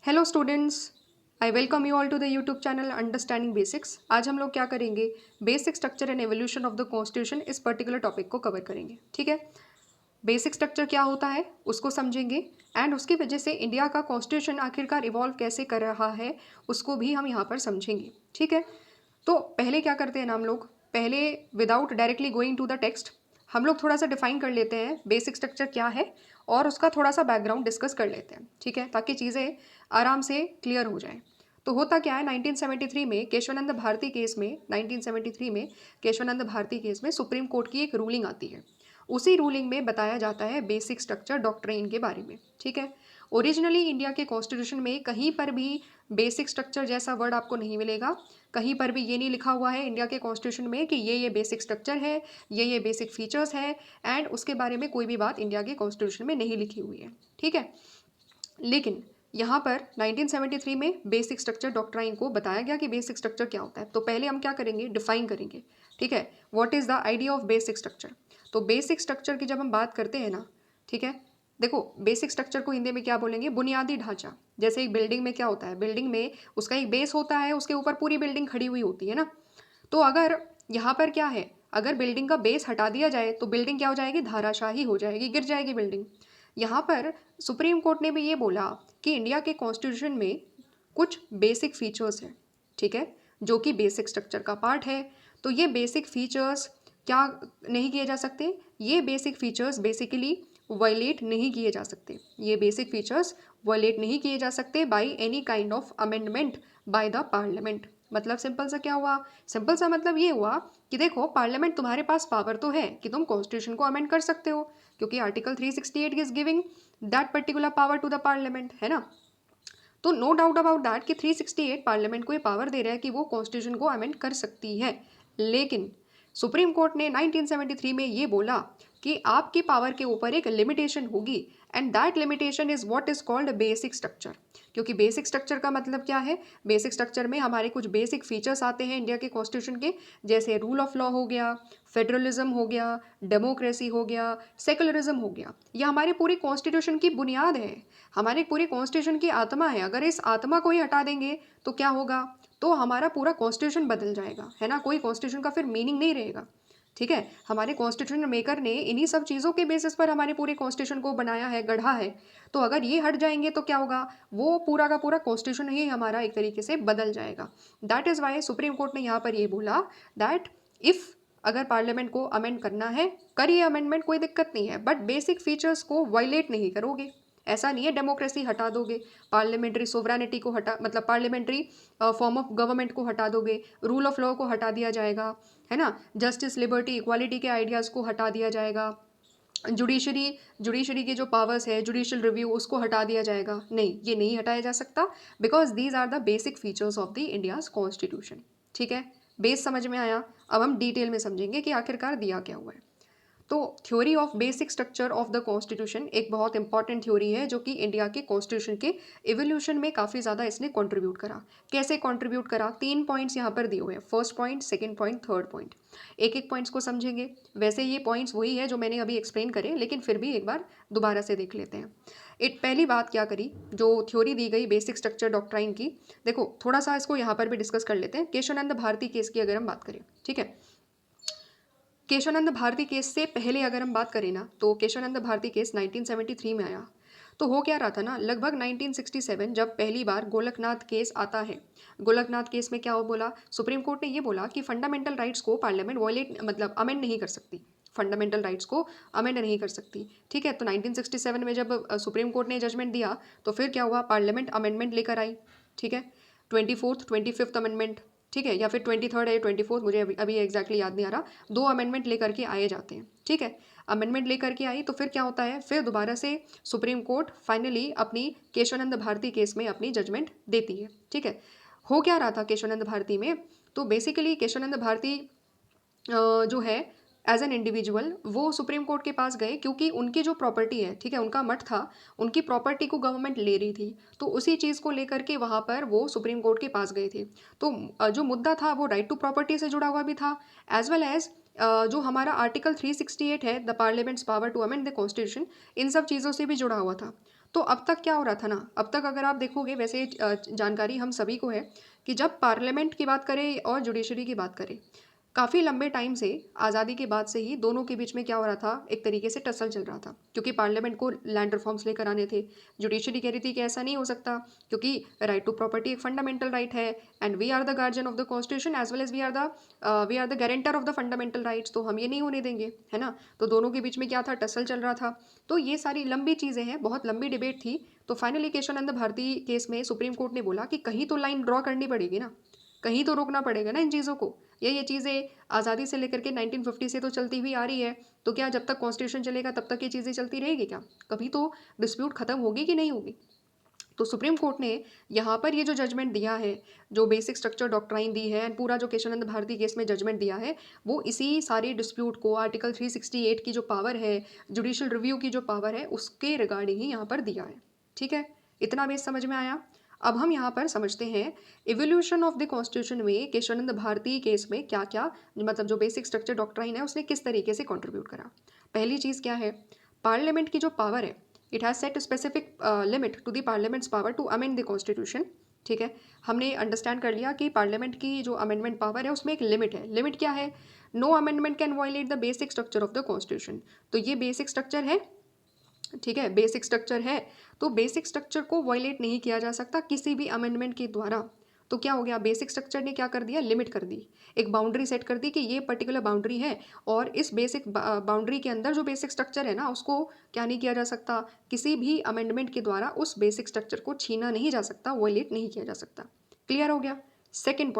Hello students, I welcome you all to the YouTube channel understanding basics. आज हम लोग क्या करेंगे, basic structure and evolution of the constitution इस particular topic को कवर करेंगे। ठीक है, बेसिक स्ट्रक्चर क्या होता है उसको समझेंगे एंड उसकी वजह से इंडिया का कॉन्स्टिट्यूशन आखिरकार इवॉल्व कैसे कर रहा है उसको भी हम यहाँ पर समझेंगे। ठीक है, तो पहले क्या करते हैं ना हम लोग, पहले without directly going to the text हम लोग थोड़ा सा डिफाइन कर लेते हैं बेसिक स्ट्रक्चर क्या है और उसका थोड़ा सा बैकग्राउंड डिस्कस कर लेते हैं। ठीक है, ताकि चीज़ें आराम से क्लियर हो जाए। तो होता क्या है, 1973 में केशवानंद भारती केस में 1973 में केशवानंद भारती केस में सुप्रीम कोर्ट की एक रूलिंग आती है। उसी रूलिंग में बताया जाता है बेसिक स्ट्रक्चर डॉक्ट्रिन के बारे में। ठीक है, ओरिजिनली इंडिया के कॉन्स्टिट्यूशन में कहीं पर भी बेसिक स्ट्रक्चर जैसा वर्ड आपको नहीं मिलेगा। कहीं पर भी ये नहीं लिखा हुआ है इंडिया के कॉन्स्टिट्यूशन में कि ये बेसिक स्ट्रक्चर है, ये बेसिक फीचर्स है, एंड उसके बारे में कोई भी बात इंडिया के कॉन्स्टिट्यूशन में नहीं लिखी हुई है। ठीक है, लेकिन यहाँ पर 1973 में बेसिक स्ट्रक्चर डॉक्ट्राइन को बताया गया कि बेसिक स्ट्रक्चर क्या होता है। तो पहले हम क्या करेंगे, डिफाइन करेंगे। ठीक है, what is the idea of basic structure. तो बेसिक स्ट्रक्चर की जब हम बात करते हैं ना, ठीक है, देखो बेसिक स्ट्रक्चर को हिंदी में क्या बोलेंगे, बुनियादी ढांचा। जैसे एक बिल्डिंग में क्या होता है, बिल्डिंग में उसका एक बेस होता है, उसके ऊपर पूरी बिल्डिंग खड़ी हुई होती है ना। तो अगर यहाँ पर क्या है, अगर बिल्डिंग का बेस हटा दिया जाए तो बिल्डिंग क्या हो जाएगी, धाराशाही हो जाएगी, गिर जाएगी बिल्डिंग। यहाँ पर सुप्रीम कोर्ट ने भी ये बोला कि इंडिया के कॉन्स्टिट्यूशन में कुछ बेसिक फीचर्स हैं। ठीक है, जो कि बेसिक स्ट्रक्चर का पार्ट है। तो ये बेसिक फीचर्स क्या नहीं किए जा सकते, ये बेसिक फीचर्स बेसिकली वायलेट नहीं किए जा सकते। ये बेसिक फीचर्स वायलेट नहीं किए जा सकते by any kind of amendment by the parliament. मतलब सिंपल सा क्या हुआ, सिंपल सा मतलब ये हुआ कि देखो पार्लियामेंट तुम्हारे पास पावर तो है कि तुम कॉन्स्टिट्यूशन को अमेंड कर सकते हो, क्योंकि article 368 is giving that particular power to the parliament, है ना। तो नो डाउट अबाउट दैट कि 368 पार्लियामेंट को ये पावर दे रहा है कि वो कॉन्स्टिट्यूशन को अमेंड कर सकती है। लेकिन सुप्रीम कोर्ट ने 1973 में ये बोला कि आपकी पावर के ऊपर एक लिमिटेशन होगी and that limitation is what is called basic structure. क्योंकि बेसिक स्ट्रक्चर का मतलब क्या है, बेसिक स्ट्रक्चर में हमारे कुछ बेसिक फीचर्स आते हैं इंडिया के कॉन्स्टिट्यूशन के, जैसे रूल ऑफ लॉ हो गया, फेडरलिज्म हो गया, डेमोक्रेसी हो गया, सेकुलरिज्म हो गया। यह हमारे पूरी कॉन्स्टिट्यूशन की बुनियाद है, हमारे पूरी कॉन्स्टिट्यूशन की आत्मा है। अगर इस आत्मा को ही हटा देंगे तो क्या होगा, तो हमारा पूरा कॉन्स्टिट्यूशन बदल जाएगा, है ना। कोई कॉन्स्टिट्यूशन का फिर मीनिंग नहीं रहेगा। ठीक है, हमारे कॉन्स्टिट्यूशन मेकर ने इन्हीं सब चीज़ों के बेसिस पर हमारे पूरे कॉन्स्टिट्यूशन को बनाया है, गढ़ा है। तो अगर ये हट जाएंगे तो क्या होगा, वो पूरा का पूरा कॉन्स्टिट्यूशन ही हमारा एक तरीके से बदल जाएगा। That is why supreme Court ने यहाँ पर ये बोला दैट इफ़ अगर पार्लियामेंट को अमेंड करना है, करिए अमेंडमेंट, कोई दिक्कत नहीं है, बट बेसिक फीचर्स को वायलेट नहीं करोगे। ऐसा नहीं है डेमोक्रेसी हटा दोगे, पार्लियामेंट्री सोवरेनिटी को हटा, मतलब पार्लियामेंट्री फॉर्म ऑफ गवर्नमेंट को हटा दोगे, रूल ऑफ लॉ को हटा दिया जाएगा, है ना, जस्टिस लिबर्टी इक्वालिटी के आइडियाज़ को हटा दिया जाएगा, जुडिशरी जुडिशरी के जो पावर्स है, जुडिशियल रिव्यू, उसको हटा दिया जाएगा। नहीं, ये नहीं हटाया जा सकता, because these are the basic features of the India's constitution. ठीक है, बेस समझ में आया। अब हम डिटेल में समझेंगे कि आखिरकार दिया क्या हुआ है। तो theory of basic structure of the constitution एक बहुत इंपॉर्टेंट थ्योरी है जो कि इंडिया के कॉन्स्टिट्यूशन के इवोल्यूशन में काफ़ी ज़्यादा इसने कंट्रीब्यूट करा। कैसे कंट्रीब्यूट करा, 3 पॉइंट्स यहाँ पर दिए हुए हैं, first point, second point, third point. एक एक पॉइंट्स को समझेंगे। वैसे ये पॉइंट्स वही है जो मैंने अभी एक्सप्लेन करे, लेकिन फिर भी एक बार दोबारा से देख लेते हैं। एक पहली बात क्या करी, जो थ्योरी दी गई बेसिक स्ट्रक्चर डॉक्ट्राइन की, देखो थोड़ा सा इसको यहाँ पर भी डिस्कस कर लेते हैं। केशवानंद भारती केस की अगर हम बात करें, ठीक है, केशवानंद भारती केस से पहले अगर हम बात करें ना, तो केशवानंद भारती केस 1973 में आया। तो हो क्या रहा था ना, लगभग 1967 जब पहली बार गोलकनाथ केस आता है। गोलकनाथ केस में क्या हो बोला, सुप्रीम कोर्ट ने ये बोला कि फंडामेंटल राइट्स को पार्लियामेंट वॉयलेट, मतलब अमेंड नहीं कर सकती, फंडामेंटल राइट्स को अमेंड नहीं कर सकती। ठीक है, तो 1967 में जब सुप्रीम कोर्ट ने जजमेंट दिया तो फिर क्या हुआ, पार्लियामेंट अमेंडमेंट लेकर आई। ठीक है, 24th 25th अमेंडमेंट, ठीक है, या फिर 23rd है, 24th, मुझे अभी अभी एग्जैक्टली याद नहीं आ रहा। 2 अमेंडमेंट लेकर के आए जाते हैं। ठीक है, अमेंडमेंट लेकर के आई तो फिर क्या होता है, फिर दोबारा से सुप्रीम कोर्ट फाइनली अपनी केशवानंद भारती केस में अपनी जजमेंट देती है। ठीक है, हो क्या रहा था केशवानंद भारती में, तो बेसिकली केशवानंद भारती जो है एज एन इंडिविजुअल वो सुप्रीम कोर्ट के पास गए, क्योंकि उनकी जो प्रॉपर्टी है, ठीक है, उनका मठ था, उनकी प्रॉपर्टी को गवर्नमेंट ले रही थी। तो उसी चीज़ को लेकर के वहाँ पर वो सुप्रीम कोर्ट के पास गए थे। तो जो मुद्दा था वो राइट टू प्रॉपर्टी से जुड़ा हुआ भी था, एज वेल एज जो हमारा आर्टिकल 368 है, the parliament's power to amend the constitution, इन सब चीज़ों से भी जुड़ा हुआ था। तो अब तक क्या हो रहा था ना, अब तक अगर आप देखोगे वैसे जानकारी हम सभी को है कि जब पार्लियामेंट की बात करें और जुडिशरी की बात करें, काफ़ी लंबे टाइम से आज़ादी के बाद से ही दोनों के बीच में क्या हो रहा था, एक तरीके से टसल चल रहा था, क्योंकि पार्लियामेंट को लैंड रिफॉर्म्स लेकर आने थे। जुडिशरी कह रही थी कि ऐसा नहीं हो सकता, क्योंकि राइट टू प्रॉपर्टी एक फंडामेंटल राइट है, and we are the guardian of the constitution as well as we are the guarantor of the fundamental rights, तो हम ये नहीं होने देंगे, है ना। तो दोनों के बीच में क्या था, टसल चल रहा था। तो ये सारी लंबी चीज़ें हैं, बहुत लंबी डिबेट थी। तो फाइनली केशवानंद भारती केस में सुप्रीम कोर्ट ने बोला कि कहीं तो लाइन ड्रॉ करनी पड़ेगी ना, कहीं तो रोकना पड़ेगा ना इन चीज़ों को। ये चीज़ें आज़ादी से लेकर के 1950 से तो चलती हुई आ रही है, तो क्या जब तक कॉन्स्टिट्यूशन चलेगा तब तक ये चीज़ें चलती रहेगी क्या? कभी तो डिस्प्यूट खत्म होगी कि नहीं होगी। तो सुप्रीम कोर्ट ने यहाँ पर ये जो जजमेंट दिया है, जो बेसिक स्ट्रक्चर डॉक्ट्राइन दी है, एंड पूरा जो केशवानंद भारती केस में जजमेंट दिया है, वो इसी सारे डिस्प्यूट को आर्टिकल 368 की जो पावर है, जुडिशियल रिव्यू की जो पावर है, उसके रिगार्डिंग ही यहाँ पर दिया है। ठीक है, इतना बेस समझ में आया। अब हम यहाँ पर समझते हैं इवोल्यूशन ऑफ द कॉन्स्टिट्यूशन में केशवानंद भारती केस में क्या क्या, मतलब जो बेसिक स्ट्रक्चर डॉक्ट्राइन है उसने किस तरीके से कंट्रीब्यूट करा। पहली चीज़ क्या है, पार्लियामेंट की जो पावर है, it has set specific limit to the parliament's power to amend the constitution. ठीक है, हमने अंडरस्टैंड कर लिया कि पार्लियामेंट की जो अमेंडमेंट पावर है उसमें एक लिमिट है। लिमिट क्या है, no amendment can violate the basic structure of the constitution. तो ये बेसिक स्ट्रक्चर है, ठीक है, बेसिक स्ट्रक्चर है, तो बेसिक स्ट्रक्चर को वायलेट नहीं किया जा सकता किसी भी अमेंडमेंट के द्वारा। तो क्या हो गया, बेसिक स्ट्रक्चर ने क्या कर दिया, लिमिट कर दी, एक बाउंड्री सेट कर दी कि ये पर्टिकुलर बाउंड्री है, और इस बेसिक बाउंड्री के अंदर जो बेसिक स्ट्रक्चर है ना, उसको क्या नहीं किया जा सकता, किसी भी अमेंडमेंट के द्वारा उस बेसिक स्ट्रक्चर को छीना नहीं जा सकता, वायलेट नहीं किया जा सकता। क्लियर हो गया। सेकेंड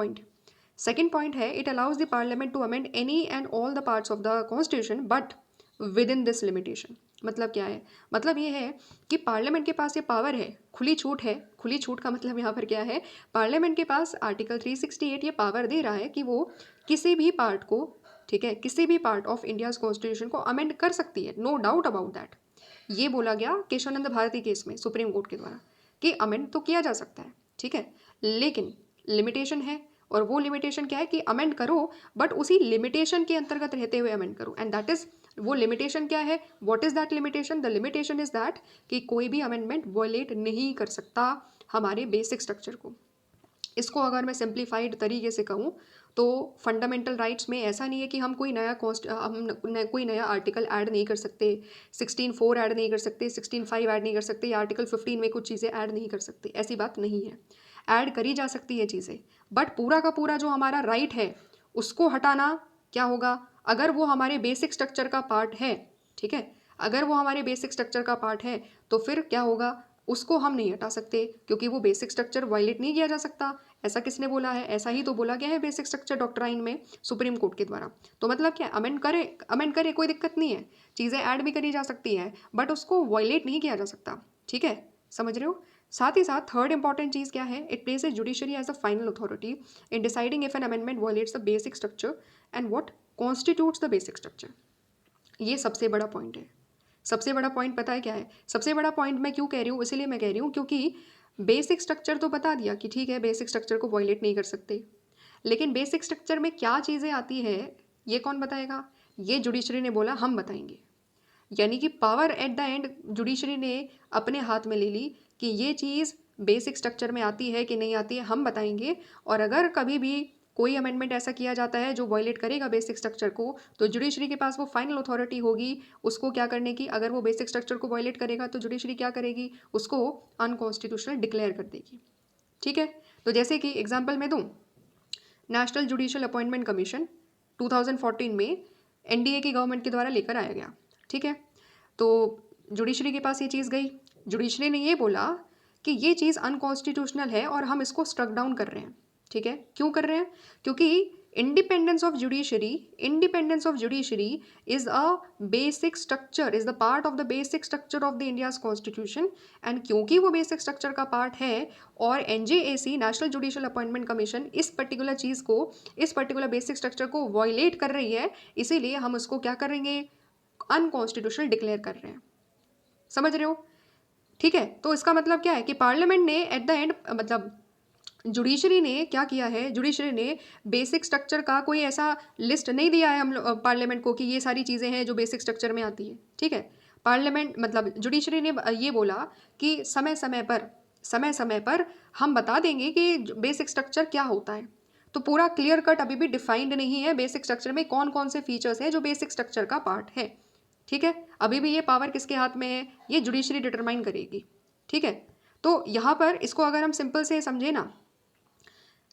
पॉइंट है, it allows the parliament to amend any and all the parts of the constitution but within this limitation. मतलब क्या है, मतलब ये है कि पार्लियामेंट के पास ये पावर है, खुली छूट है। खुली छूट का मतलब यहाँ पर क्या है, पार्लियामेंट के पास आर्टिकल 368 ये पावर दे रहा है कि वो किसी भी पार्ट को, ठीक है, किसी भी पार्ट ऑफ इंडियाज़ कॉन्स्टिट्यूशन को अमेंड कर सकती है, नो डाउट अबाउट दैट। ये बोला गया केशवानंद भारती केस में सुप्रीम कोर्ट के द्वारा कि अमेंड तो किया जा सकता है, ठीक है, लेकिन लिमिटेशन है। और वो लिमिटेशन क्या है कि अमेंड करो, बट उसी लिमिटेशन के अंतर्गत रहते हुए अमेंड करो, एंड दैट इज, वो लिमिटेशन क्या है, what is that limitation, the limitation is that कि कोई भी अमेंडमेंट वायलेट नहीं कर सकता हमारे बेसिक स्ट्रक्चर को। इसको अगर मैं सिंप्लीफाइड तरीके से कहूँ तो फंडामेंटल राइट्स में ऐसा नहीं है कि हम कोई नया कोई नया आर्टिकल ऐड नहीं कर सकते, 16(4) ऐड नहीं कर सकते, 16(5) ऐड नहीं कर सकते, या आर्टिकल 15 में कुछ चीज़ें ऐड नहीं कर सकते, ऐसी बात नहीं है। ऐड करी जा सकती है चीज़ें, बट पूरा का पूरा जो हमारा राइट है उसको हटाना क्या होगा, अगर वो हमारे बेसिक स्ट्रक्चर का पार्ट है, ठीक है, अगर वो हमारे बेसिक स्ट्रक्चर का पार्ट है तो फिर क्या होगा, उसको हम नहीं हटा सकते, क्योंकि वो बेसिक स्ट्रक्चर वायलेट नहीं किया जा सकता। ऐसा किसने बोला है, ऐसा ही तो बोला गया है बेसिक स्ट्रक्चर डॉक्ट्राइन में सुप्रीम कोर्ट के द्वारा। तो मतलब क्या, अमेंड करे कोई दिक्कत नहीं है, चीज़ें ऐड भी करी जा सकती है, बट उसको वायलेट नहीं किया जा सकता। ठीक है, समझ रहे हो। साथ ही साथ थर्ड इंपॉर्टेंट चीज़ क्या है, it place a judiciary as a final authority in deciding if an amendment violates the basic structure and what constitutes the basic structure. ये सबसे बड़ा पॉइंट है। सबसे बड़ा पॉइंट पता है क्या है, सबसे बड़ा पॉइंट मैं क्यों कह रही हूँ, इसीलिए मैं कह रही हूँ क्योंकि बेसिक स्ट्रक्चर तो बता दिया कि ठीक है बेसिक स्ट्रक्चर को वायलेट नहीं कर सकते, लेकिन बेसिक स्ट्रक्चर में क्या चीज़ें आती है ये कौन बताएगा, ये जुडिशरी ने बोला हम बताएंगे। यानी कि power at the end judiciary ने अपने हाथ में ले ली कि ये चीज़ बेसिक स्ट्रक्चर में आती है कि नहीं आती है, हम बताएंगे। और अगर कभी भी कोई अमेंडमेंट ऐसा किया जाता है जो वायलेट करेगा बेसिक स्ट्रक्चर को, तो जुडिशरी के पास वो फाइनल अथॉरिटी होगी उसको क्या करने की। अगर वो बेसिक स्ट्रक्चर को वायलेट करेगा तो जुडिशरी क्या करेगी, उसको अनकॉन्स्टिट्यूशनल डिक्लेयर कर देगी। ठीक है, तो जैसे कि एग्जाम्पल मैं दूँ, नेशनल जुडिशियल अपॉइंटमेंट कमीशन 2014 में एनडीए की गवर्नमेंट के द्वारा लेकर आया गया। ठीक है, तो जुडिशरी के पास ये चीज़ गई, जुडिशरी ने ये बोला कि ये चीज़ अनकॉन्स्टिट्यूशनल है और हम इसको स्ट्रक डाउन कर रहे हैं। ठीक है, क्यों कर रहे हैं, क्योंकि independence of judiciary is a basic structure, is the part of the basic structure of the India's constitution. And क्योंकि वो बेसिक स्ट्रक्चर का पार्ट है और NJAC national judicial appointment commission इस पर्टिकुलर चीज़ को, इस पर्टिकुलर बेसिक स्ट्रक्चर को violet कर रही है, इसीलिए हम उसको क्या करेंगे, अनकॉन्स्टिट्यूशनल डिक्लेयर कर रहे हैं। समझ रहे हो। ठीक है, तो इसका मतलब क्या है कि पार्लियामेंट ने एट द एंड, मतलब जुडिशरी ने क्या किया है, जुडिशरी ने बेसिक स्ट्रक्चर का कोई ऐसा लिस्ट नहीं दिया है हम पार्लियामेंट को कि ये सारी चीज़ें हैं जो बेसिक स्ट्रक्चर में आती है। ठीक है, पार्लियामेंट मतलब जुडिशरी ने ये बोला कि समय समय पर हम बता देंगे कि बेसिक स्ट्रक्चर क्या होता है। तो पूरा क्लियर कट अभी भी डिफाइंड नहीं है बेसिक स्ट्रक्चर में कौन कौन से फीचर्स हैं जो बेसिक स्ट्रक्चर का पार्ट है। ठीक है, अभी भी ये पावर किसके हाथ में है, ये जुडिशरी डिटरमाइन करेगी। ठीक है, तो यहाँ पर इसको अगर हम सिंपल से समझे ना,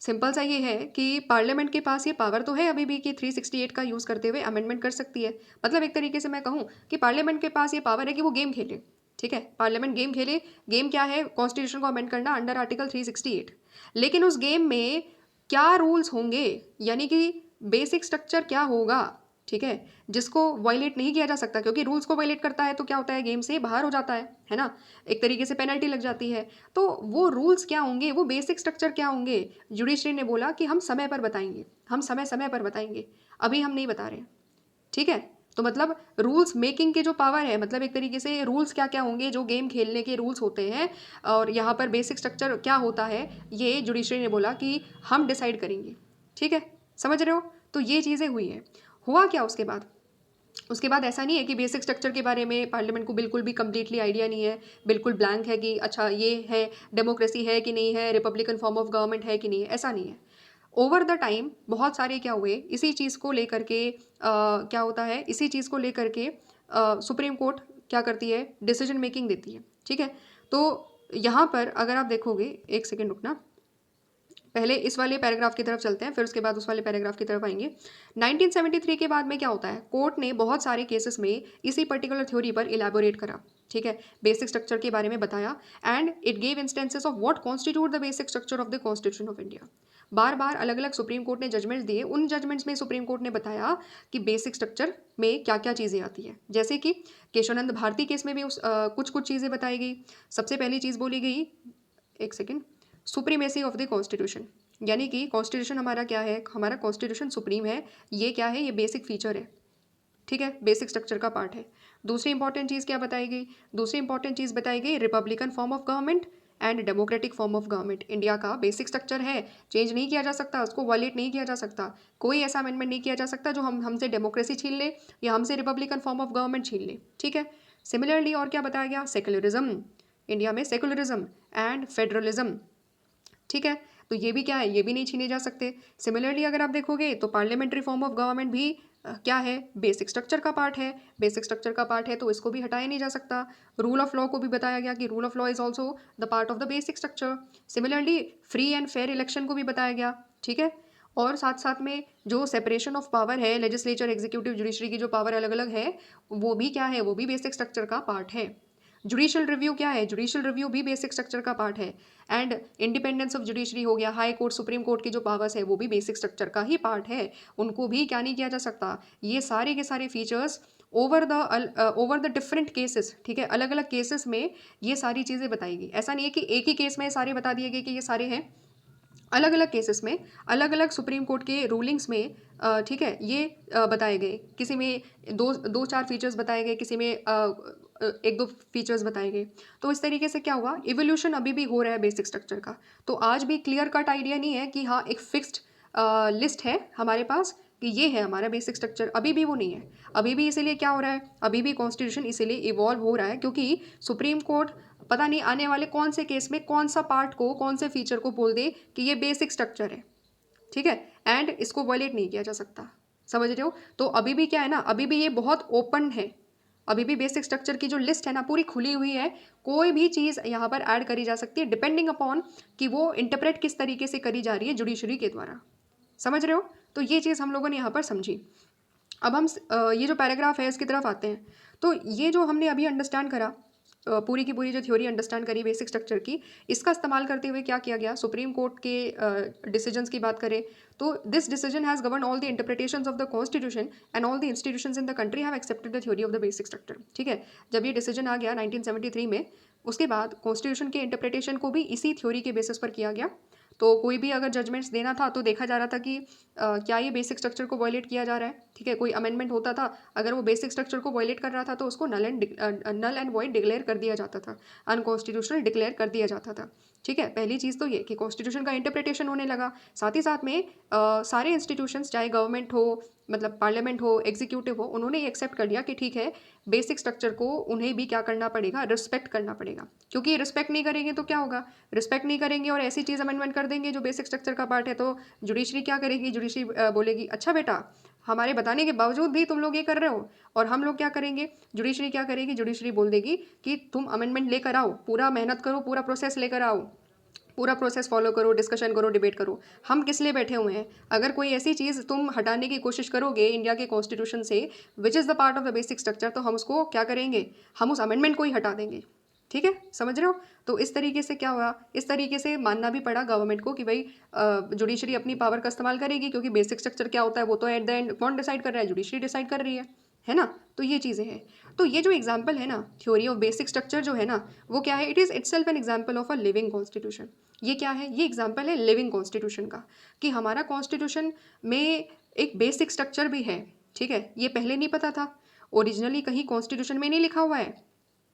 सिंपल सा ये है कि पार्लियामेंट के पास ये पावर तो है अभी भी कि 368 का यूज़ करते हुए अमेंडमेंट कर सकती है। मतलब एक तरीके से मैं कहूँ कि पार्लियामेंट के पास ये पावर है कि वो गेम खेले। ठीक है, पार्लियामेंट गेम खेले। गेम क्या है, कॉन्स्टिट्यूशन को अमेंड करना अंडर आर्टिकल 368। लेकिन उस गेम में क्या रूल्स होंगे, यानी कि बेसिक स्ट्रक्चर क्या होगा, ठीक है, जिसको वायलेट नहीं किया जा सकता, क्योंकि रूल्स को वायलेट करता है तो क्या होता है, गेम से बाहर हो जाता है ना, एक तरीके से पेनल्टी लग जाती है। तो वो रूल्स क्या होंगे, वो बेसिक स्ट्रक्चर क्या होंगे, जुडिशरी ने बोला कि हम समय पर बताएंगे, हम समय पर बताएंगे, अभी हम नहीं बता रहे। ठीक है, तो मतलब रूल्स मेकिंग की जो पावर है, मतलब एक तरीके से रूल्स क्या क्या होंगे, जो गेम खेलने के रूल्स होते हैं और यहाँ पर बेसिक स्ट्रक्चर क्या होता है, ये जुडिशरी ने बोला कि हम डिसाइड करेंगे। ठीक है, समझ रहे हो। तो ये चीज़ें हुई हैं। हुआ क्या उसके बाद, उसके बाद ऐसा नहीं है कि बेसिक स्ट्रक्चर के बारे में पार्लियामेंट को बिल्कुल भी कंप्लीटली आइडिया नहीं है, बिल्कुल ब्लैंक है कि अच्छा ये है, डेमोक्रेसी है कि नहीं है, रिपब्लिकन फॉर्म ऑफ गवर्नमेंट है कि नहीं है, ऐसा नहीं है। ओवर द टाइम बहुत सारे क्या हुए इसी चीज़ को लेकर के, क्या होता है, इसी चीज़ को लेकर के सुप्रीम कोर्ट क्या करती है, डिसीजन मेकिंग देती है। ठीक है, तो यहाँ पर अगर आप देखोगे, एक सेकेंड रुकना, पहले इस वाले पैराग्राफ की तरफ चलते हैं, फिर उसके बाद उस वाले पैराग्राफ की तरफ आएंगे। 1973 के बाद में क्या होता है, कोर्ट ने बहुत सारे केसेस में इसी पर्टिकुलर थ्योरी पर इलेबोरेट करा। ठीक है, बेसिक स्ट्रक्चर के बारे में बताया and it gave instances of what constitute the basic structure of the constitution of India. बार बार अलग अलग सुप्रीम कोर्ट ने जजमेंट्स दिए, उन जजमेंट्स में सुप्रीम कोर्ट ने बताया कि बेसिक स्ट्रक्चर में क्या क्या चीज़ें आती है। जैसे कि केशवानंद भारती केस में भी कुछ कुछ चीज़ें बताई गई। सबसे पहली चीज़ बोली गई, एक second, supremacy of the constitution, यानी कि कॉन्स्टिट्यूशन हमारा क्या है, हमारा कॉन्स्टिट्यूशन सुप्रीम है, ये क्या है, ये बेसिक फीचर है। ठीक है, बेसिक स्ट्रक्चर का पार्ट है। दूसरी इंपॉर्टेंट चीज़ क्या बताई गई, दूसरी इंपॉर्टेंट चीज़ बताई गई Republican form of government and democratic form of government. India का बेसिक स्ट्रक्चर है, चेंज नहीं किया जा सकता, उसको वॉलेट नहीं किया जा सकता, कोई ऐसा अमेंडमेंट नहीं किया जा सकता जो हमसे डेमोक्रेसी छीन ले या हमसे रिपब्लिकन फॉर्म ऑफ गवर्नमेंट छीन ले। ठीक है, सिमिलरली और क्या बताया गया, सेकुलरिज्म, इंडिया में सेकुलरिज्म एंड फेडरलिज्म। ठीक है, तो ये भी क्या है, ये भी नहीं छीने जा सकते। सिमिलरली अगर आप देखोगे तो पार्लियामेंट्री फॉर्म ऑफ गवर्नमेंट भी क्या है, बेसिक स्ट्रक्चर का पार्ट है, बेसिक स्ट्रक्चर का पार्ट है तो इसको भी हटाया नहीं जा सकता। रूल ऑफ लॉ को भी बताया गया कि rule of law is also the part of the basic structure. Similarly free and fair election को भी बताया गया। ठीक है, और साथ साथ में जो सेपरेशन ऑफ पावर है, लेजिस्लेचर, एग्जीक्यूटिव, जुडिशरी की जो पावर अलग अलग है, वो भी क्या है, वो भी बेसिक स्ट्रक्चर का पार्ट है। जुडिशियल रिव्यू क्या है, जुडिशियल रिव्यू भी बेसिक स्ट्रक्चर का पार्ट है। एंड इंडिपेंडेंस ऑफ जुडिशरी हो गया, हाई कोर्ट, सुप्रीम कोर्ट की जो पावर्स है वो भी बेसिक स्ट्रक्चर का ही पार्ट है, उनको भी क्या नहीं किया जा सकता। ये सारे के सारे features over the different cases, ठीक है, अलग अलग केसेस में ये सारी चीज़ें बताई गई। ऐसा नहीं है कि एक ही केस में सारे बता दिए गए कि ये सारे हैं, अलग अलग केसेस में, अलग अलग सुप्रीम कोर्ट के रूलिंग्स में, ठीक है, ये बताए गए। किसी में दो चार फीचर्स बताए गए, किसी में एक दो फीचर्स बताए गए। तो इस तरीके से क्या हुआ, इवोल्यूशन अभी भी हो रहा है बेसिक स्ट्रक्चर का। तो आज भी क्लियर कट आइडिया नहीं है कि हाँ एक फिक्स्ड लिस्ट है हमारे पास कि ये है हमारा बेसिक स्ट्रक्चर, अभी भी वो नहीं है। अभी भी इसीलिए क्या हो रहा है, अभी भी कॉन्स्टिट्यूशन इसीलिए इवॉल्व हो रहा है क्योंकि सुप्रीम कोर्ट पता नहीं आने वाले कौन से केस में कौन सा पार्ट को, कौन से फीचर को बोल दे कि ये बेसिक स्ट्रक्चर है। ठीक है, एंड इसको वॉयलेट नहीं किया जा सकता। समझ रहे हो। तो अभी भी क्या है ना, अभी भी ये बहुत ओपन है, अभी भी बेसिक स्ट्रक्चर की जो लिस्ट है ना पूरी खुली हुई है, कोई भी चीज़ यहाँ पर ऐड करी जा सकती है डिपेंडिंग अपॉन कि वो इंटरप्रेट किस तरीके से करी जा रही है जुडिशरी के द्वारा। समझ रहे हो। तो ये चीज़ हम लोगों ने यहाँ पर समझी। अब हम ये जो पैराग्राफ है इसकी तरफ आते हैं। तो ये जो हमने अभी अंडरस्टैंड करा, पूरी की पूरी जो थ्योरी अंडरस्टैंड करी बेसिक स्ट्रक्चर की, इसका इस्तेमाल करते हुए क्या किया गया, सुप्रीम कोर्ट के डिसीजंस की बात करें तो this decision has govern all the interpretations of the constitution and all the institutions in the country have accepted the theory of the basic structure. ठीक है, जब ये डिसीजन आ गया 1973 में, उसके बाद कॉन्स्टिट्यूशन के इंटरप्रिटेशन को भी इसी थ्योरी के बेसिस पर किया गया। तो कोई भी अगर जजमेंट्स देना था तो देखा जा रहा था कि क्या ये बेसिक स्ट्रक्चर को वॉयलेट किया जा रहा है। ठीक है, कोई अमेंडमेंट होता था, अगर वो बेसिक स्ट्रक्चर को वॉयलेट कर रहा था तो उसको नल एंड वॉइड डिक्लेयर कर दिया जाता था, अनकॉन्स्टिट्यूशनल डिक्लेयर कर दिया जाता था। ठीक है, पहली चीज़ तो ये कि कॉन्स्टिट्यूशन का इंटरप्रिटेशन होने लगा। साथ ही साथ में सारे इंस्टीट्यूशंस, चाहे गवर्नमेंट हो, मतलब पार्लियामेंट हो, एग्जीक्यूटिव हो, उन्होंने ये एक्सेप्ट कर लिया कि ठीक है बेसिक स्ट्रक्चर को उन्हें भी क्या करना पड़ेगा, रिस्पेक्ट करना पड़ेगा, क्योंकि रिस्पेक्ट नहीं करेंगे तो क्या होगा, रिस्पेक्ट नहीं करेंगे और ऐसी चीज़ अमेंडमेंट कर देंगे जो बेसिक स्ट्रक्चर का पार्ट है, तो जुडिशरी क्या करेगी, जुडिशरी बोलेगी अच्छा बेटा हमारे बताने के बावजूद भी तुम लोग ये कर रहे हो, और हम लोग क्या करेंगे, जुडिशरी क्या करेगी, जुडिशरी बोल देगी कि तुम अमेंडमेंट लेकर आओ, पूरा मेहनत करो, पूरा प्रोसेस लेकर आओ, पूरा प्रोसेस फॉलो करो, डिस्कशन करो, डिबेट करो। हम किस लिए बैठे हुए हैं, अगर कोई ऐसी चीज़ तुम हटाने की कोशिश करोगे इंडिया के कॉन्स्टिट्यूशन से which is the part of the basic structure, तो हम उसको क्या करेंगे, हम उस अमेंडमेंट को ही हटा देंगे। ठीक है, समझ रहे हो। तो इस तरीके से क्या हुआ, इस तरीके से मानना भी पड़ा गवर्नमेंट को कि भाई जुडिशरी अपनी पावर का इस्तेमाल करेगी, क्योंकि बेसिक स्ट्रक्चर क्या होता है वो तो एट द एंड कौन डिसाइड कर रहा है, जुडिशरी डिसाइड कर रही है ना। तो ये चीज़ें हैं। तो ये जो एग्जाम्पल है ना थ्योरी ऑफ बेसिक स्ट्रक्चर जो है ना, वो क्या है, it is itself an example of a living constitution. ये क्या है, ये एग्जाम्पल है लिविंग कॉन्स्टिट्यूशन का, कि हमारा कॉन्स्टिट्यूशन में एक बेसिक स्ट्रक्चर भी है। ठीक है, ये पहले नहीं पता था, ओरिजिनली कहीं कॉन्स्टिट्यूशन में नहीं लिखा हुआ है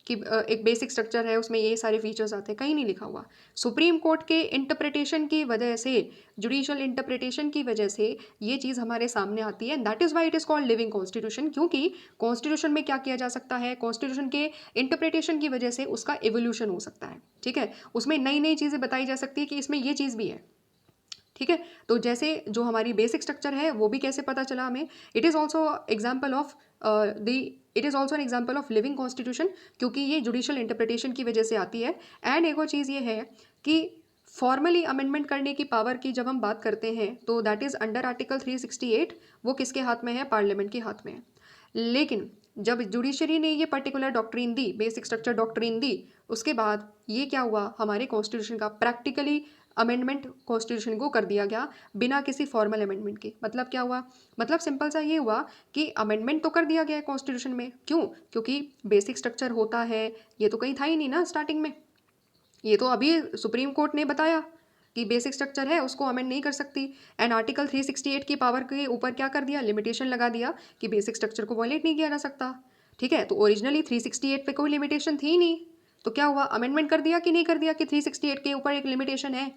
कि एक बेसिक स्ट्रक्चर है उसमें ये सारे फीचर्स आते हैं, कहीं नहीं लिखा हुआ। सुप्रीम कोर्ट के इंटरप्रिटेशन की वजह से, जुडिशियल इंटरप्रिटेशन की वजह से ये चीज़ हमारे सामने आती है। That is why it is called living constitution, क्योंकि कॉन्स्टिट्यूशन में क्या किया जा सकता है, कॉन्स्टिट्यूशन के इंटरप्रिटेशन की वजह से उसका एवोल्यूशन हो सकता है। ठीक है, उसमें नई नई चीज़ें बताई जा सकती है कि इसमें ये चीज़ भी है। ठीक है, तो जैसे जो हमारी बेसिक स्ट्रक्चर है वो भी कैसे पता चला हमें, it is also example of it is also an example of living constitution, क्योंकि ये जुडिशियल इंटरप्रिटेशन की वजह से आती है। एंड एक और चीज़ ये है कि फॉर्मली अमेंडमेंट करने की पावर की जब हम बात करते हैं तो दैट इज़ अंडर आर्टिकल 368, वो किसके हाथ में है, पार्लियामेंट के हाथ में है। लेकिन जब जुडिशरी ने ये पर्टिकुलर डॉक्ट्रिन दी, बेसिक स्ट्रक्चर डॉक्ट्रिन दी, उसके बाद ये क्या हुआ, हमारे कॉन्स्टिट्यूशन का प्रैक्टिकली अमेंडमेंट कॉन्स्टिट्यूशन को कर दिया गया बिना किसी फॉर्मल अमेंडमेंट के। मतलब क्या हुआ, मतलब सिंपल सा ये हुआ कि अमेंडमेंट तो कर दिया गया है कॉन्स्टिट्यूशन में, क्यों, क्योंकि बेसिक स्ट्रक्चर होता है, ये तो कहीं था ही नहीं ना स्टार्टिंग में, ये तो अभी सुप्रीम कोर्ट ने बताया कि बेसिक स्ट्रक्चर है उसको अमेंड नहीं कर सकती। एंड आर्टिकल 368 की पावर के ऊपर क्या कर दिया, लिमिटेशन लगा दिया कि बेसिक स्ट्रक्चर को वॉयलेट नहीं किया जा सकता। ठीक है, तो ओरिजिनली 368 पे कोई लिमिटेशन थी ही नहीं, तो क्या हुआ, अमेंडमेंट कर दिया कि नहीं कर दिया कि 368 के ऊपर एक लिमिटेशन है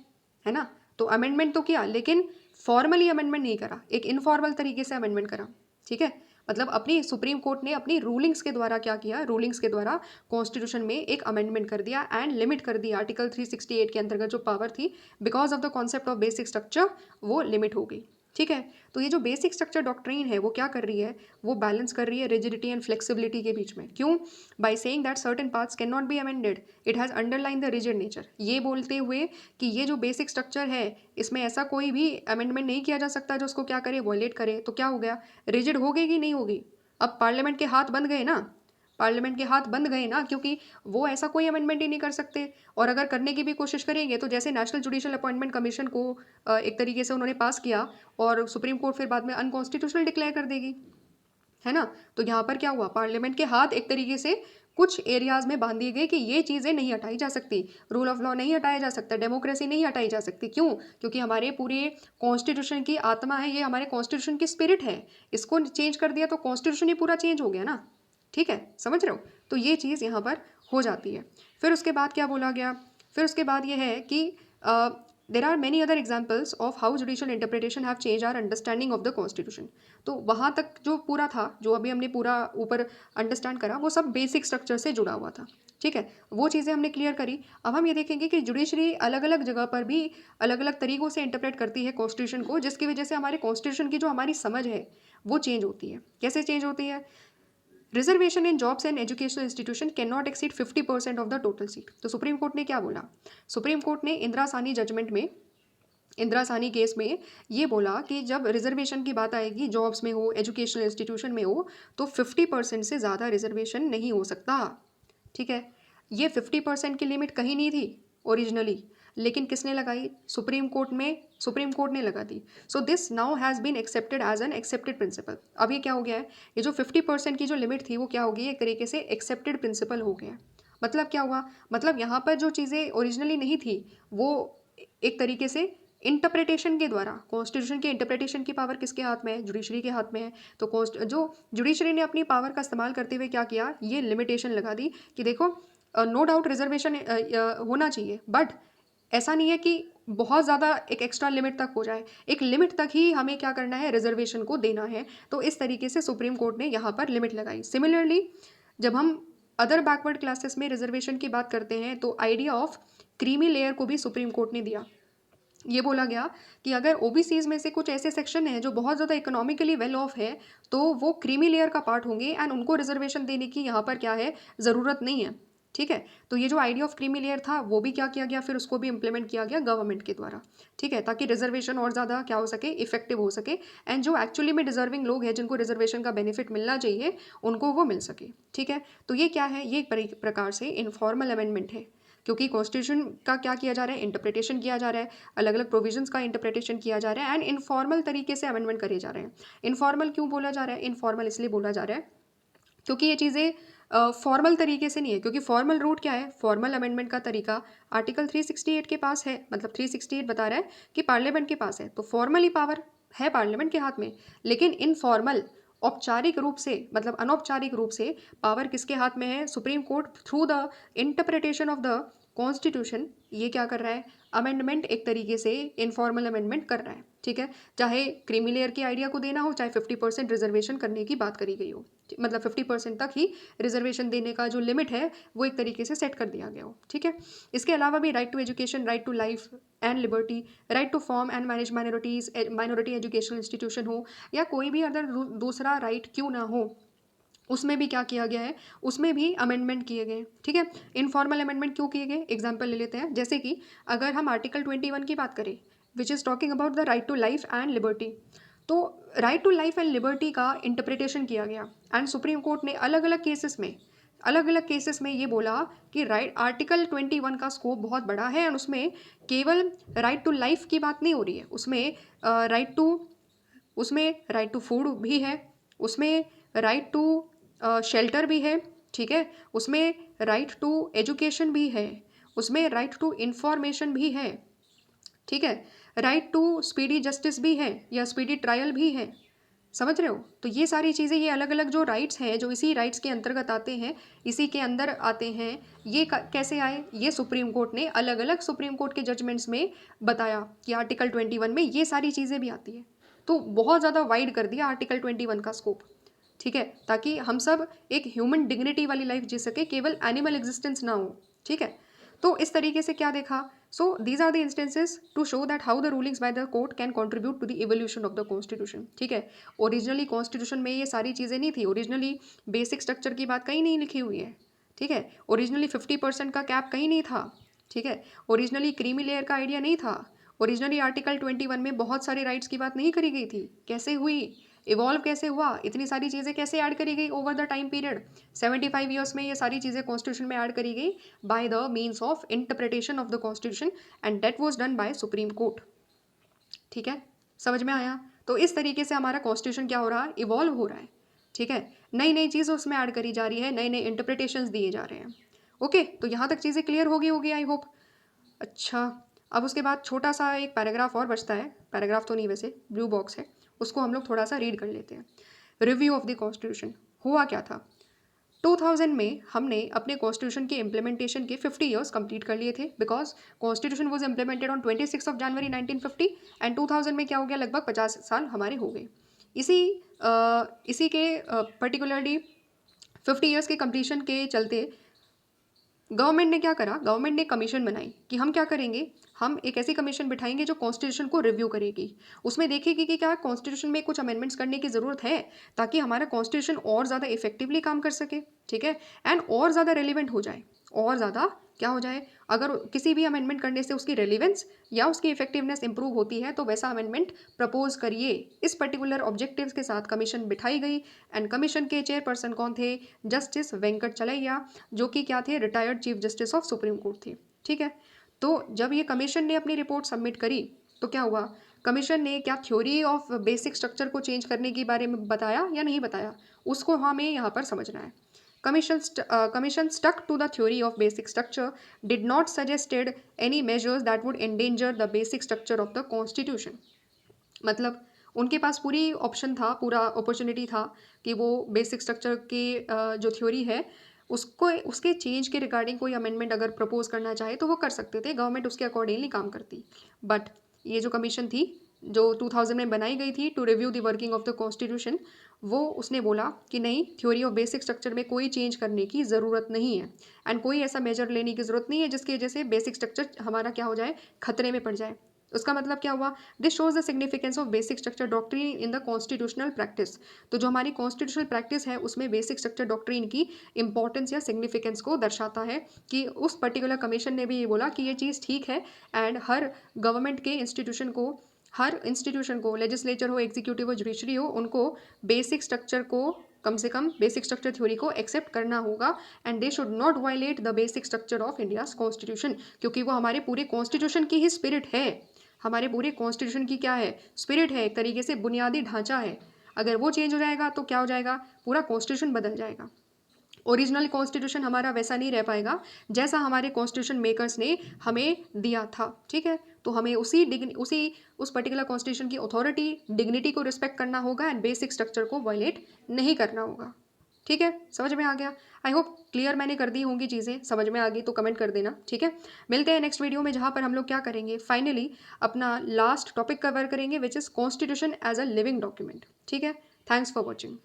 ना। तो अमेंडमेंट तो किया, लेकिन फॉर्मली अमेंडमेंट नहीं करा, एक इनफॉर्मल तरीके से अमेंडमेंट करा। ठीक है, मतलब अपनी सुप्रीम कोर्ट ने अपनी रूलिंग्स के द्वारा क्या किया, रूलिंग्स के द्वारा कॉन्स्टिट्यूशन में एक अमेंडमेंट कर दिया एंड लिमिट कर दी, आर्टिकल 368 के अंतर्गत जो पावर थी because of the concept of basic structure वो लिमिट हो गई। ठीक है, तो ये जो बेसिक स्ट्रक्चर डॉक्ट्रिन है वो क्या कर रही है, वो बैलेंस कर रही है रिजिडिटी एंड फ्लेक्सिबिलिटी के बीच में। क्यों, by saying that certain parts can not be amended, it has underline the rigid nature, ये बोलते हुए कि ये जो बेसिक स्ट्रक्चर है इसमें ऐसा कोई भी अमेंडमेंट नहीं किया जा सकता जो उसको क्या करे, वॉयलेट करे। तो क्या हो गया, रिजिड हो गई कि नहीं होगी, अब पार्लियामेंट के हाथ बंद गए ना, पार्लियामेंट के हाथ बंद गए ना, क्योंकि वो ऐसा कोई अमेंडमेंट ही नहीं कर सकते। और अगर करने की भी कोशिश करेंगे तो जैसे नेशनल जुडिशियल अपॉइंटमेंट कमीशन को एक तरीके से उन्होंने पास किया और सुप्रीम कोर्ट फिर बाद में अनकॉन्स्टिट्यूशनल डिक्लेयर कर देगी, है ना। तो यहाँ पर क्या हुआ, पार्लियामेंट के हाथ एक तरीके से कुछ एरियाज में बांध दिए गए कि ये चीज़ें नहीं हटाई जा सकती, रूल ऑफ लॉ नहीं हटाया जा सकता, डेमोक्रेसी नहीं हटाई जा सकती। क्यों, क्योंकि हमारे पूरे कॉन्स्टिट्यूशन की आत्मा है, ये हमारे कॉन्स्टिट्यूशन की स्पिरिट है, इसको चेंज कर दिया तो कॉन्स्टिट्यूशन ही पूरा चेंज हो गया ना। ठीक है, समझ रहे हो। तो ये चीज़ यहाँ पर हो जाती है। फिर उसके बाद क्या बोला गया, फिर उसके बाद ये है कि there are many other examples of how judicial interpretation have change our understanding of the constitution. तो वहाँ तक जो पूरा था, जो अभी हमने पूरा ऊपर अंडरस्टैंड करा, वो सब बेसिक स्ट्रक्चर से जुड़ा हुआ था। ठीक है, वो चीज़ें हमने क्लियर करी। अब हम ये देखेंगे कि जुडिशरी अलग अलग जगह पर भी अलग अलग तरीक़ों से इंटरप्रेट करती है कॉन्स्टिट्यूशन को, जिसकी वजह से हमारे कॉन्स्टिट्यूशन की जो हमारी समझ है वो चेंज होती है। कैसे चेंज होती है, reservation in jobs and educational institution can not exceed 50% of the total seat. तो सुप्रीम कोर्ट ने क्या बोला, सुप्रीम कोर्ट ने इंदिरा साहनी जजमेंट में, इंदिरा साहनी केस में ये बोला कि जब रिजर्वेशन की बात आएगी, जॉब्स में हो, एजुकेशनल इंस्टीट्यूशन में हो, तो 50% से ज़्यादा रिजर्वेशन नहीं हो सकता। ठीक है, ये 50% की लिमिट कहीं नहीं थी ओरिजिनली, लेकिन किसने लगाई, सुप्रीम कोर्ट में, सुप्रीम कोर्ट ने लगा दी। So this now has been accepted as an accepted principle. अब ये क्या हो गया है, ये जो 50% की जो लिमिट थी वो क्या होगी, एक तरीके से एक्सेप्टेड प्रिंसिपल हो गया। मतलब क्या हुआ, मतलब यहाँ पर जो चीज़ें ओरिजिनली नहीं थी वो एक तरीके से इंटरप्रिटेशन के द्वारा, कॉन्स्टिट्यूशन के इंटरप्रिटेशन की पावर किसके हाथ में है, जुडिशरी के हाथ में है। तो जो जुडिशरी ने अपनी पावर का इस्तेमाल करते हुए क्या किया, ये लिमिटेशन लगा दी कि देखो नो डाउट रिजर्वेशन होना चाहिए, बट ऐसा नहीं है कि बहुत ज़्यादा एक एक्स्ट्रा लिमिट तक हो जाए, एक लिमिट तक ही हमें क्या करना है, रिजर्वेशन को देना है। तो इस तरीके से सुप्रीम कोर्ट ने यहाँ पर लिमिट लगाई। सिमिलरली जब हम अदर बैकवर्ड क्लासेस में रिजर्वेशन की बात करते हैं तो आइडिया ऑफ क्रीमी लेयर को भी सुप्रीम कोर्ट ने दिया। ये बोला गया कि अगर ओबीसीज में से कुछ ऐसे सेक्शन हैं जो बहुत ज़्यादा इकोनॉमिकली वेल ऑफ है तो वो क्रीमी लेयर का पार्ट होंगे एंड उनको रिजर्वेशन देने की यहाँ पर क्या है, ज़रूरत नहीं है। ठीक है, तो ये जो आइडिया ऑफ क्रीमी लेयर था वो भी क्या किया गया, फिर उसको भी इम्प्लीमेंट किया गया गवर्नमेंट के द्वारा। ठीक है, ताकि रिजर्वेशन और ज़्यादा क्या हो सके, इफेक्टिव हो सके एंड जो एक्चुअली में डिजर्विंग लोग हैं जिनको रिजर्वेशन का बेनिफिट मिलना चाहिए उनको वो मिल सके। ठीक है, तो ये क्या है, ये एक प्रकार से इनफॉर्मल अमेंडमेंट है, क्योंकि कॉन्स्टिट्यूशन का क्या किया जा रहा है, इंटरप्रिटेशन किया जा रहा है, अलग अलग प्रोविजंस का इंटरप्रिटेशन किया जा रहा है एंड इनफॉर्मल तरीके से अमेंडमेंट करे जा रहे हैं। इनफॉर्मल क्यों बोला जा रहा है, इनफॉर्मल इसलिए बोला जा रहा है क्योंकि ये चीज़ें फॉर्मल तरीके से नहीं है, क्योंकि फॉर्मल रूट क्या है, फॉर्मल अमेंडमेंट का तरीका आर्टिकल 368 के पास है, मतलब 368 बता रहा है कि पार्लियामेंट के पास है, तो फॉर्मली पावर है पार्लियामेंट के हाथ में, लेकिन इनफॉर्मल औपचारिक रूप से, मतलब अनौपचारिक रूप से पावर किसके हाथ में है, supreme court through the interpretation of the constitution ये क्या कर रहा है, अमेंडमेंट एक तरीके से इनफॉर्मल अमेंडमेंट कर रहा है। ठीक है, चाहे क्रीमी लेयर की आइडिया को देना हो, चाहे 50% रिजर्वेशन करने की बात करी गई हो, मतलब 50% तक ही रिजर्वेशन देने का जो लिमिट है वो एक तरीके से सेट कर दिया गया हो। ठीक है, इसके अलावा भी right to education, right to life and liberty, right to form and manage minorities, minority educational institution हो या कोई भी अदर दूसरा राइट क्यों ना हो, उसमें भी क्या किया गया है, उसमें भी अमेंडमेंट किए गए। ठीक है, इनफॉर्मल अमेंडमेंट क्यों किए गए, एग्जाम्पल ले लेते हैं, जैसे कि अगर हम आर्टिकल 21 की बात करें which is talking about the right to life and liberty, तो right to life and liberty का इंटरप्रिटेशन किया गया एंड सुप्रीम कोर्ट ने अलग अलग केसेस में ये बोला कि राइट आर्टिकल 21 का स्कोप बहुत बड़ा है एंड उसमें केवल राइट टू लाइफ की बात नहीं हो रही है, उसमें राइट टू फूड भी है, उसमें राइट टू शेल्टर भी है। ठीक है, उसमें राइट टू एजुकेशन भी है, उसमें राइट टू इंफॉर्मेशन भी है। ठीक है, राइट टू स्पीडी जस्टिस भी है या स्पीडी ट्रायल भी है। समझ रहे हो, तो ये सारी चीज़ें, ये अलग अलग जो राइट्स हैं जो इसी राइट्स के अंतर्गत आते हैं, इसी के अंदर आते हैं, ये कैसे आए, ये सुप्रीम कोर्ट ने अलग अलग सुप्रीम कोर्ट के जजमेंट्स में बताया कि आर्टिकल 21 में ये सारी चीज़ें भी आती है। तो बहुत ज़्यादा वाइड कर दिया आर्टिकल 21 का स्कोप। ठीक है, ताकि हम सब एक ह्यूमन डिग्निटी वाली लाइफ जी सके, केवल एनिमल एग्जिस्टेंस ना हो। ठीक है, तो इस तरीके से क्या देखा, so these are the instances to show that how the rulings by the court can contribute to the evolution of the constitution. ठीक है, ओरिजिनली कॉन्स्टिट्यूशन में ये सारी चीज़ें नहीं थी, ओरिजिनली बेसिक स्ट्रक्चर की बात कहीं नहीं लिखी हुई है। ठीक है, ओरिजिनली 50% का कैप कहीं नहीं था। ठीक है, ओरिजिनली क्रीमी लेयर का आइडिया नहीं था, ओरिजिनली आर्टिकल 21 में बहुत सारे राइट्स की बात नहीं करी गई थी। कैसे हुई, इवॉल्व कैसे हुआ, इतनी सारी चीज़ें कैसे ऐड करी गई over the time period, 75 years में ये सारी चीज़ें कॉन्स्टिट्यूशन में ऐड करी गई by the means of interpretation of the constitution and that was done by supreme court. ठीक है, समझ में आया, तो इस तरीके से हमारा कॉन्स्टिट्यूशन क्या हो रहा है, इवॉल्व हो रहा है। ठीक है, नई नई चीज़ें उसमें ऐड करी जा रही है, नए नए इंटरप्रिटेशंस दिए जा रहे हैं। ओके, तो यहाँ तक चीज़ें क्लियर होगी आई होप। अच्छा, अब उसके बाद छोटा सा एक पैराग्राफ और बचता है, पैराग्राफ तो नहीं वैसे ब्लू बॉक्स है, उसको हम लोग थोड़ा सा रीड कर लेते हैं। रिव्यू ऑफ द कॉन्स्टिट्यूशन, हुआ क्या था, 2000 में हमने अपने कॉन्स्टिट्यूशन के इम्प्लीमेंटेशन के 50 ईयर्स कंप्लीट कर लिए थे, because constitution was implemented on 26 of January 1950 and 2000 में क्या हो गया, लगभग 50 साल हमारे हो गए। इसी के पर्टिकुलरली 50 ईयर्स के कंप्लीशन के चलते गवर्नमेंट ने क्या करा, गवर्नमेंट ने कमीशन बनाई कि हम क्या करेंगे, हम एक ऐसी कमीशन बिठाएंगे जो कॉन्स्टिट्यूशन को रिव्यू करेगी, उसमें देखेगी कि क्या कॉन्स्टिट्यूशन में कुछ अमेंडमेंट्स करने की ज़रूरत है ताकि हमारा कॉन्स्टिट्यूशन और ज़्यादा इफेक्टिवली काम कर सके। ठीक है, एंड और ज़्यादा रेलिवेंट हो जाए, और ज़्यादा क्या हो जाए, अगर किसी भी अमेंडमेंट करने से उसकी रेलिवेंस या उसकी इफेक्टिवनेस इंप्रूव होती है तो वैसा अमेंडमेंट प्रपोज करिए। इस पर्टिकुलर ऑब्जेक्टिव्स के साथ कमीशन बिठाई गई एंड कमीशन के चेयरपर्सन कौन थे, जस्टिस वेंकट चलैया, जो कि क्या थे, retired chief justice of supreme court थे। ठीक है, तो जब ये कमीशन ने अपनी रिपोर्ट सबमिट करी तो क्या हुआ, कमीशन ने क्या थ्योरी ऑफ बेसिक स्ट्रक्चर को चेंज करने के बारे में बताया या नहीं बताया, उसको हमें यहाँ पर समझना है। Commission stuck to the theory of basic structure, did not suggested any measures that would endanger the basic structure of the constitution। मतलब उनके पास पूरी ऑप्शन था, पूरा अपॉर्चुनिटी था कि वो बेसिक स्ट्रक्चर की जो थ्योरी है उसको, उसके चेंज के रिगार्डिंग कोई अमेंडमेंट अगर प्रपोज करना चाहे तो वो कर सकते थे, गवर्नमेंट उसके अकॉर्डिंगली काम करती। बट ये जो कमीशन थी जो 2000 में बनाई गई थी to review the working of the constitution, वो उसने बोला कि नहीं, थ्योरी ऑफ बेसिक स्ट्रक्चर में कोई चेंज करने की ज़रूरत नहीं है एंड कोई ऐसा मेजर लेने की ज़रूरत नहीं है जिसकी वजह से बेसिक स्ट्रक्चर हमारा क्या हो जाए, खतरे में पड़ जाए। उसका मतलब क्या हुआ, this shows the significance of basic structure doctrine in the constitutional practice. तो जो हमारी कॉन्स्टिट्यूशनल प्रैक्टिस है उसमें बेसिक स्ट्रक्चर डॉक्ट्रिन की इंपॉर्टेंस या सिग्निफिकेंस को दर्शाता है कि उस पर्टिकुलर कमीशन ने भी ये बोला कि ये चीज़ ठीक है एंड हर गवर्नमेंट के इंस्टीट्यूशन को लेजिस्लेचर हो, एग्जीक्यूटिव हो, जुडिशरी हो, उनको बेसिक स्ट्रक्चर को कम से कम बेसिक स्ट्रक्चर थ्योरी को एक्सेप्ट करना होगा and they should not violet the basic structure of India's constitution, क्योंकि वो हमारे पूरे कॉन्स्टिट्यूशन की ही स्पिरिट है। हमारे पूरे कॉन्स्टिट्यूशन की क्या है, स्पिरिट है, एक तरीके से बुनियादी ढांचा है। अगर वो चेंज हो जाएगा तो क्या हो जाएगा, पूरा कॉन्स्टिट्यूशन बदल जाएगा। ओरिजिनल कॉन्स्टिट्यूशन हमारा वैसा नहीं रह पाएगा जैसा हमारे कॉन्स्टिट्यूशन मेकर्स ने हमें दिया था। ठीक है, तो हमें उस पर्टिकुलर कॉन्स्टिट्यूशन की अथॉरिटी, डिग्निटी को रिस्पेक्ट करना होगा एंड बेसिक स्ट्रक्चर को वायलेट नहीं करना होगा। ठीक है, समझ में आ गया? आई होप क्लियर मैंने कर दी होंगी चीज़ें। समझ में आ गई तो कमेंट कर देना। ठीक है, मिलते हैं नेक्स्ट वीडियो में जहाँ पर हम लोग क्या करेंगे, फाइनली अपना लास्ट टॉपिक कवर करेंगे which is constitution as a living document. ठीक है, थैंक्स फॉर वॉचिंग।